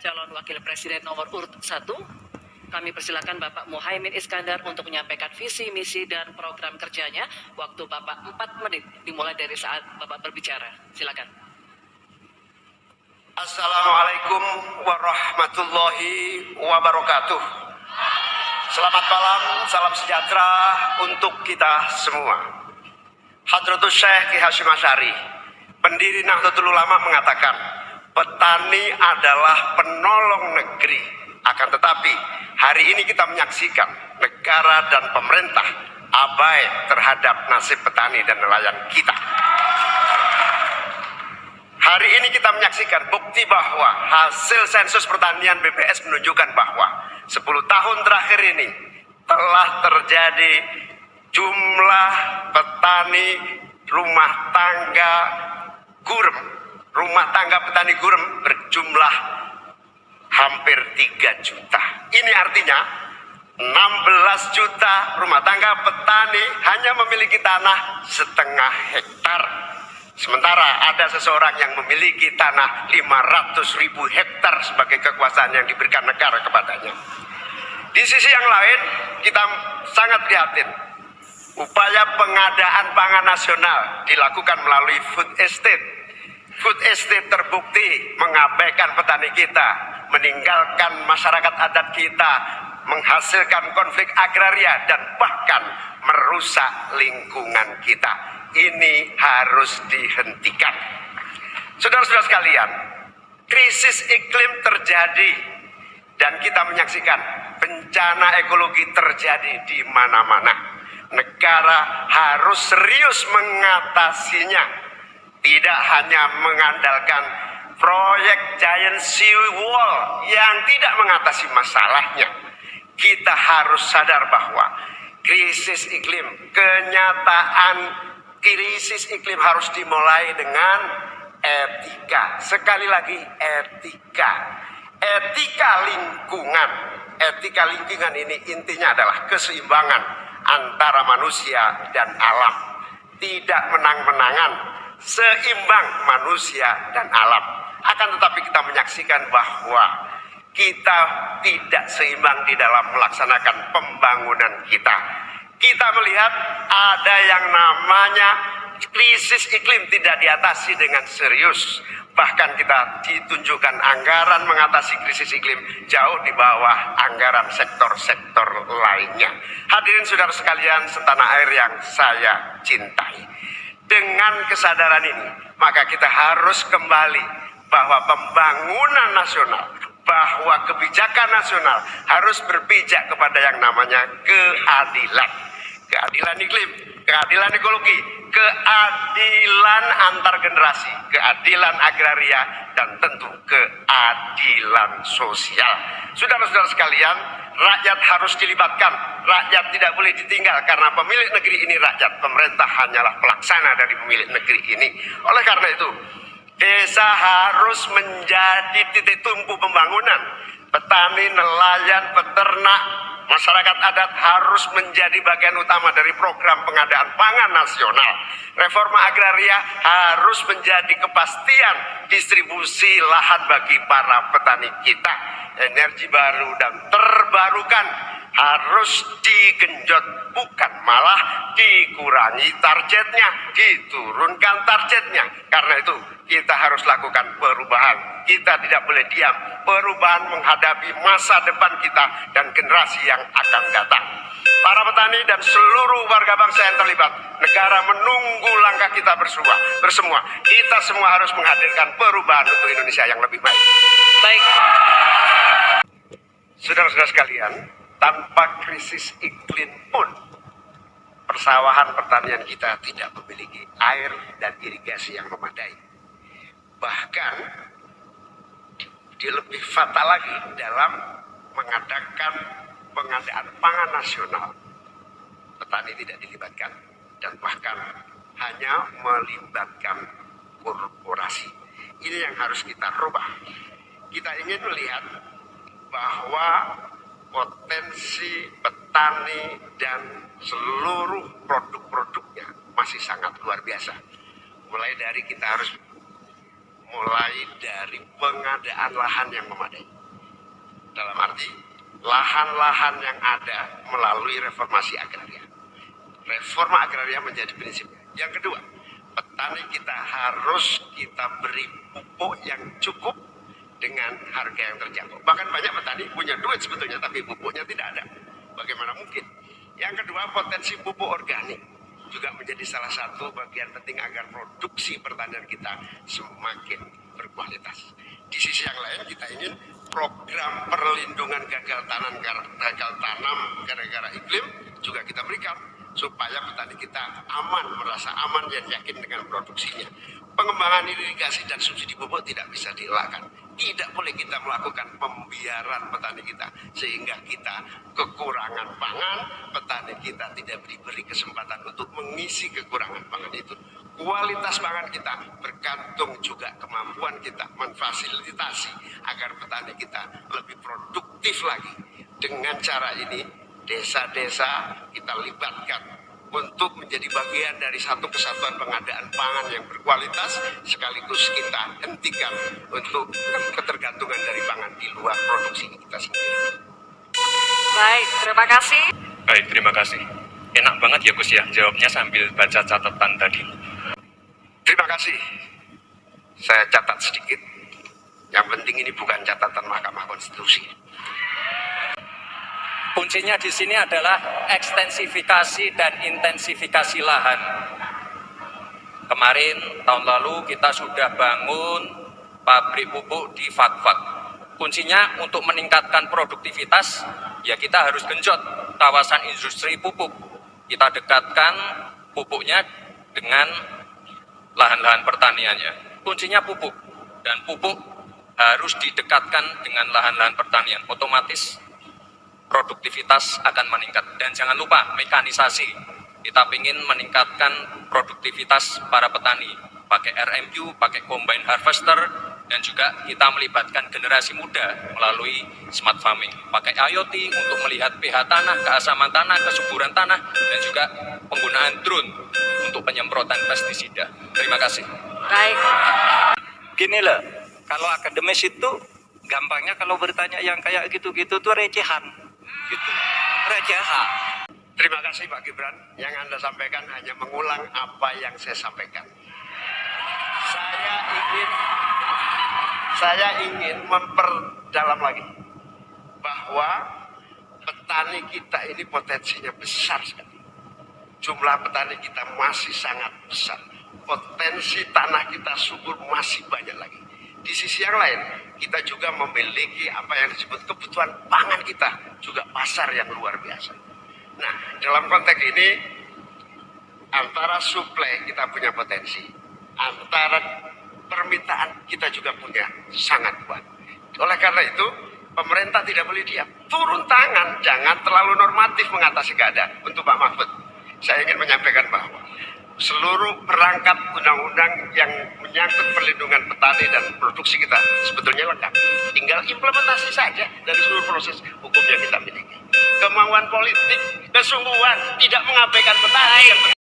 calon wakil presiden nomor urut 1, kami persilakan Bapak Muhaimin Iskandar untuk menyampaikan visi, misi, dan program kerjanya. Waktu Bapak 4 menit dimulai dari saat Bapak berbicara. Silakan. Assalamualaikum warahmatullahi wabarakatuh. Selamat malam, salam sejahtera untuk kita semua. Hadratus Syekh Ki Hasyim Asy'ari, pendiri Nahdlatul Ulama, mengatakan, petani adalah penolong negeri. Akan tetapi, hari ini kita menyaksikan negara dan pemerintah abai terhadap nasib petani dan nelayan kita. Hari ini kita menyaksikan bukti bahwa hasil sensus pertanian BPS menunjukkan bahwa 10 tahun terakhir ini telah terjadi jumlah petani rumah tangga gurem, rumah tangga petani gurem berjumlah hampir 3 juta. Ini artinya 16 juta rumah tangga petani hanya memiliki tanah setengah hektar. Sementara ada seseorang yang memiliki tanah 500.000 hektar sebagai kekuasaan yang diberikan negara kepadanya. Di sisi yang lain, kita sangat prihatin. Upaya pengadaan pangan nasional dilakukan melalui food estate. Food estate terbukti mengabaikan petani kita, meninggalkan masyarakat adat kita, menghasilkan konflik agraria, dan bahkan merusak lingkungan kita. Ini harus dihentikan. Saudara-saudara sekalian, krisis iklim terjadi dan kita menyaksikan bencana ekologi terjadi di mana-mana. Negara harus serius mengatasinya, tidak hanya mengandalkan proyek giant sea wall yang tidak mengatasi masalahnya. Kita harus sadar bahwa krisis iklim, kenyataan krisis iklim harus dimulai dengan etika. Sekali lagi, etika. Etika lingkungan. Etika lingkungan ini intinya adalah keseimbangan antara manusia dan alam. Tidak menang-menangan, seimbang manusia dan alam. Akan tetapi kita menyaksikan bahwa kita tidak seimbang di dalam melaksanakan pembangunan kita. Kita melihat ada yang namanya krisis iklim tidak diatasi dengan serius. Bahkan kita ditunjukkan anggaran mengatasi krisis iklim jauh di bawah anggaran sektor-sektor lainnya. Hadirin saudara sekalian setanah air yang saya cintai. Dengan kesadaran ini, maka kita harus kembali bahwa pembangunan nasional, bahwa kebijakan nasional harus berpijak kepada yang namanya keadilan. Keadilan iklim, keadilan ekologi, keadilan antar generasi, keadilan agraria, dan tentu keadilan sosial. Saudara-saudara sekalian, rakyat harus dilibatkan, rakyat tidak boleh ditinggal karena pemilik negeri ini rakyat, pemerintah hanyalah pelaksana dari pemilik negeri ini. Oleh karena itu, desa harus menjadi titik tumpu pembangunan. Petani, nelayan, peternak, masyarakat adat harus menjadi bagian utama dari program pengadaan pangan nasional. Reforma agraria harus menjadi kepastian distribusi lahan bagi para petani kita. Energi baru dan terbarukan harus digenjot, bukan malah dikurangi targetnya, diturunkan targetnya. Karena itu kita harus lakukan perubahan. Kita tidak boleh diam. Perubahan menghadapi masa depan kita dan generasi yang akan datang. Para petani dan seluruh warga bangsa yang terlibat, negara menunggu langkah kita bersemua. Kita semua harus menghadirkan perubahan untuk Indonesia yang lebih baik. Baik. Saudara-saudara sekalian, tanpa krisis iklim pun persawahan pertanian kita tidak memiliki air dan irigasi yang memadai. Bahkan dia lebih fatal lagi dalam mengadakan pengadaan pangan nasional. Petani tidak dilibatkan dan bahkan hanya melibatkan korporasi. Ini yang harus kita rubah. Kita ingin melihat bahwa potensi petani dan seluruh produk-produknya masih sangat luar biasa. Mulai dari kita harus mulai dari pengadaan lahan yang memadai. Dalam arti, lahan-lahan yang ada melalui reformasi agraria. Reforma agraria menjadi prinsipnya. Yang kedua, petani kita harus kita beri pupuk yang cukup dengan harga yang terjangkau. Bahkan banyak petani punya duit sebetulnya, tapi pupuknya tidak ada. Bagaimana mungkin? Yang kedua, potensi pupuk organik juga menjadi salah satu bagian penting agar produksi pertanian kita semakin berkualitas. Di sisi yang lain, kita ingin program perlindungan gagal tanam gara-gara iklim juga kita berikan supaya petani kita aman, merasa aman dan yakin dengan produksinya. Pengembangan irigasi dan subsidi pupuk tidak bisa dielakkan. Tidak boleh kita melakukan pembiaran petani kita sehingga kita kekurangan pangan, petani kita tidak diberi kesempatan untuk mengisi kekurangan pangan itu. Kualitas pangan kita bergantung juga kemampuan kita memfasilitasi agar petani kita lebih produktif lagi. Dengan cara ini, desa-desa kita libatkan untuk menjadi bagian dari satu kesatuan pengadaan pangan yang berkualitas, sekaligus kita hentikan untuk ketergantungan dari pangan di luar produksi kita sendiri. Baik, terima kasih. Baik, terima kasih. Enak banget ya Gus ya, jawabnya sambil baca catatan tadi. Terima kasih. Saya catat sedikit. Yang penting ini bukan catatan Mahkamah Konstitusi. Kuncinya di sini adalah ekstensifikasi dan intensifikasi lahan. Kemarin tahun lalu kita sudah bangun pabrik pupuk di Fak-Fak. Kuncinya untuk meningkatkan produktivitas, ya kita harus genjot kawasan industri pupuk. Kita dekatkan pupuknya dengan lahan-lahan pertaniannya. Kuncinya pupuk, dan pupuk harus didekatkan dengan lahan-lahan pertanian. Otomatis produktivitas akan meningkat. Dan jangan lupa mekanisasi. Kita ingin meningkatkan produktivitas para petani pakai RMU, pakai combine harvester, dan juga kita melibatkan generasi muda melalui smart farming, pakai IoT untuk melihat pH tanah, keasaman tanah, kesuburan tanah, dan juga penggunaan drone untuk penyemprotan pestisida. Terima kasih. Baik. Gini loh, kalau akademis itu gampangnya kalau bertanya yang kayak gitu-gitu tuh recehan. Gitu. Recehan. Terima kasih Pak Gibran. Yang Anda sampaikan hanya mengulang apa yang saya sampaikan. Saya ingin memperdalam lagi bahwa petani kita ini potensinya besar sekali. Jumlah petani kita masih sangat besar. Potensi tanah kita subur masih banyak lagi. Di sisi yang lain, kita juga memiliki apa yang disebut kebutuhan pangan kita, juga pasar yang luar biasa. Nah, dalam konteks ini, antara suplai kita punya potensi, antara permintaan kita juga punya sangat kuat. Oleh karena itu, pemerintah tidak boleh diam. Turun tangan, jangan terlalu normatif mengatasi keadaan. Untuk Pak Mahfud, saya ingin menyampaikan bahwa seluruh perangkat undang-undang yang menyangkut perlindungan petani dan produksi kita sebetulnya lengkap. Tinggal implementasi saja dari seluruh proses hukum yang kita miliki. Kemauan politik, kesungguhan, tidak mengabaikan petani.